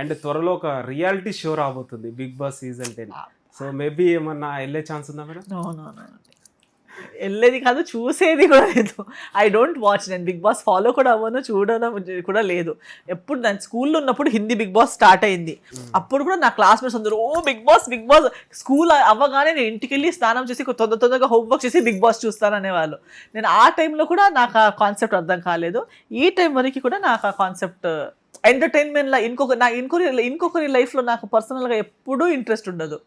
And త్వరలో ఒక reality show రాబోతుంది Bigg Boss season 10. So maybe ఏమన్నా వెళ్ళే ఛాన్స్ ఉందా మేడం? నో వెళ్ళేది కాదు, చూసేది కూడా లేదు. I don't watch. నేను బిగ్ బాస్ ఫాలో కూడా అవ్వను, చూడడం కూడా లేదు. ఎప్పుడు నేను స్కూల్లో ఉన్నప్పుడు హిందీ బిగ్ బాస్ స్టార్ట్ అయింది. అప్పుడు కూడా నా క్లాస్మేట్స్ అందరూ ఓ big boss big boss, school అవ్వగానే నేను ఇంటికి వెళ్ళి స్నానం చేసి తొందరగా హోంవర్క్ చేసి బిగ్ బాస్ చూస్తాను అనేవాళ్ళు. నేను ఆ టైంలో కూడా నాకు ఆ కాన్సెప్ట్ అర్థం కాలేదు. ఈ టైం వరకు కూడా నాకు ఆ కాన్సెప్ట్ ఎంటర్టైన్మెంట్లో ఇంకొకరి లైఫ్లో నాకు పర్సనల్గా ఎప్పుడూ ఇంట్రెస్ట్ ఉండదు.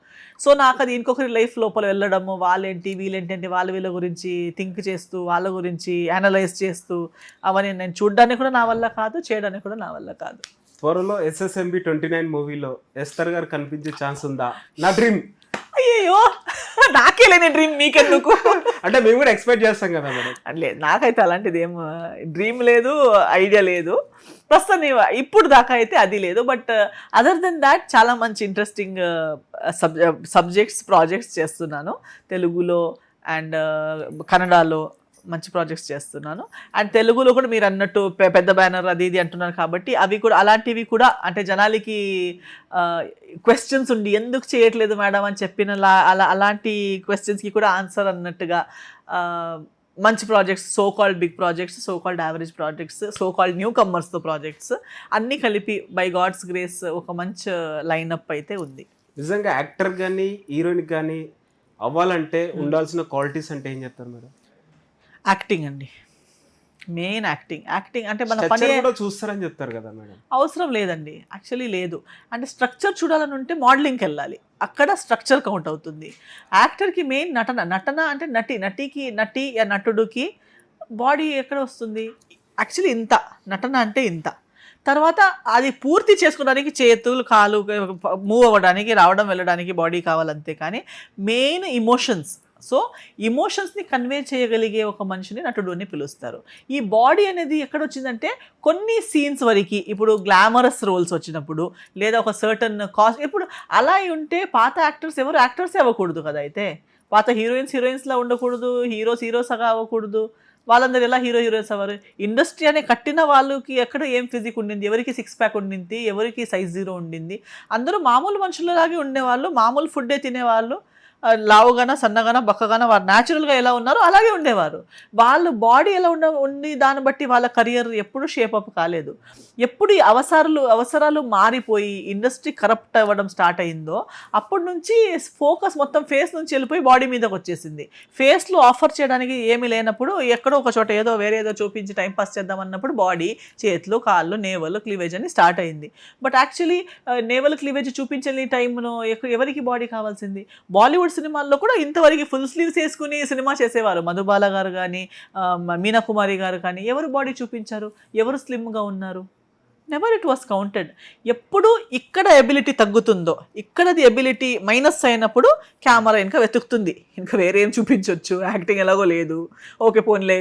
సో నాకు అది ఇంకొకరి లైఫ్ లోపల వెళ్ళడము, వాళ్ళేంటి వీళ్ళేంటి అంటే వీళ్ళ గురించి థింక్ చేస్తూ, వాళ్ళ గురించి అనలైజ్ చేస్తూ అవన్నీ నేను చూడడానికి కూడా నా వల్ల కాదు, చేయడానికి కూడా నా వల్ల కాదు. త్వరలో SSMB 29 మూవీలో ఎస్తర్ గారు కనిపించే ఛాన్స్ ఉందా? నా డ్రీమ్. అయ్యో నాకే లేని డ్రీమ్ మీకెందుకు? అంటే మేము కూడా ఎక్స్పెక్ట్ చేస్తాం కదా మేడం. లేదు, నాకైతే అలాంటిది ఏం డ్రీమ్ లేదు, ఐడియా లేదు ప్రస్తుతం. ఇప్పుడు దాకా అయితే అది లేదు. బట్ అదర్ దెన్ దాట్ చాలా మంచి ఇంట్రెస్టింగ్ సబ్జెక్ట్స్ ప్రాజెక్ట్స్ చేస్తున్నాను. తెలుగులో అండ్ కన్నడలో మంచి ప్రాజెక్ట్స్ చేస్తున్నాను. అండ్ తెలుగులో కూడా మీరు అన్నట్టు పెద్ద బ్యానర్ అది ఇది అంటున్నారు కాబట్టి అవి కూడా అలాంటివి కూడా అంటే జనాలకి క్వశ్చన్స్ ఉండి ఎందుకు చేయట్లేదు మేడం అని చెప్పిన అలాంటి క్వశ్చన్స్కి కూడా ఆన్సర్ అన్నట్టుగా మంచి projects, so called big projects, so called average projects, so called new కమ్మర్స్తో ప్రాజెక్ట్స్ అన్నీ కలిపి బై గాడ్స్ గ్రేస్ ఒక మంచి లైనప్ అయితే ఉంది. నిజంగా యాక్టర్ కానీ హీరోయిన్ కానీ అవ్వాలంటే ఉండాల్సిన క్వాలిటీస్ అంటే ఏం చెప్తారు మేడం? యాక్టింగ్ అండి, మెయిన్ యాక్టింగ్ అంటే మన పని కూడా చూస్తారని చెప్తారు కదా మేడం. అవసరం లేదండి, యాక్చువల్లీ లేదు. అంటే స్ట్రక్చర్ చూడాలని ఉంటే మోడలింగ్కి వెళ్ళాలి, అక్కడ స్ట్రక్చర్ కౌంట్ అవుతుంది. యాక్టర్కి మెయిన్ నటన అంటే నటుడికి బాడీ ఎక్కడ వస్తుంది? యాక్చువల్లీ ఇంత నటన అంటే ఇంత. తర్వాత అది పూర్తి చేసుకోవడానికి చేతులు కాలు మూవ్ అవ్వడానికి రావడం వెళ్ళడానికి బాడీ కావాలంతే. కానీ మెయిన్ ఇమోషన్స్, సో ఇమోషన్స్ని కన్వే చేయగలిగే ఒక మనిషిని నటుడు అని పిలుస్తారు. ఈ బాడీ అనేది ఎక్కడ వచ్చిందంటే కొన్ని సీన్స్ వరకు, ఇప్పుడు గ్లామరస్ రోల్స్ వచ్చినప్పుడు లేదా ఒక సర్టన్ కాస్ట్, ఇప్పుడు అలా ఉంటే పాత యాక్టర్స్ ఎవరు యాక్టర్సే అవ్వకూడదు కదా. అయితే పాత హీరోయిన్స్లా ఉండకూడదు, హీరోస్గా అవ్వకూడదు. వాళ్ళందరూ ఎలా హీరోయిన్స్ అవ్వరు? ఇండస్ట్రీ అనే కట్టిన వాళ్ళకి ఎక్కడ ఏం ఫిజిక్ ఉండింది, ఎవరికి 6 ప్యాక్ ఉండింది, ఎవరికి సైజ్ 0 ఉండింది. అందరూ మామూలు మనుషులలాగే ఉండేవాళ్ళు, మామూలు ఫుడ్డే తినేవాళ్ళు. లావుగానా సన్నగానా బక్కగానా వారు న్యాచురల్గా ఎలా ఉన్నారో అలాగే ఉండేవారు. వాళ్ళు బాడీ ఎలా ఉండి దాన్ని బట్టి వాళ్ళ కెరియర్ ఎప్పుడు షేపప్ కాలేదు. ఎప్పుడు ఈ అవసరాలు మారిపోయి ఇండస్ట్రీ కరప్ట్ అవ్వడం స్టార్ట్ అయిందో అప్పటి నుంచి ఫోకస్ మొత్తం ఫేస్ నుంచి వెళ్ళిపోయి బాడీ మీదకి వచ్చేసింది. ఫేస్లో ఆఫర్ చేయడానికి ఏమీ లేనప్పుడు ఎక్కడో ఒక చోట వేరేదో చూపించి టైంపాస్ చేద్దాం అన్నప్పుడు బాడీ, చేతులు, కాళ్ళు, నేవలు, క్లీవేజ్ అని స్టార్ట్ అయింది. బట్ యాక్చువల్లీ నేవల్ క్లీవేజ్ చూపించని టైంలో ఎవరికి బాడీ కావాల్సింది? బాలీవుడ్ సినిమాల్లో కూడా ఇంతవరకు ఫుల్ స్లీవ్స్ వేసుకుని సినిమా చేసేవారు. మధుబాల గారు కానీ మీనా కుమారి గారు కానీ ఎవరు బాడీ చూపించారు? ఎవరు స్లిమ్గా ఉన్నారు? Never it was counted. ఎప్పుడు ఇక్కడ ఎబిలిటీ తగ్గుతుందో, ఇక్కడది ఎబిలిటీ మైనస్ అయినప్పుడు కెమెరా ఇంకా వెతుకుతుంది, ఇంకా వేరే ఏం చూపించవచ్చు, యాక్టింగ్ ఎలాగో లేదు, ఓకే పోన్లే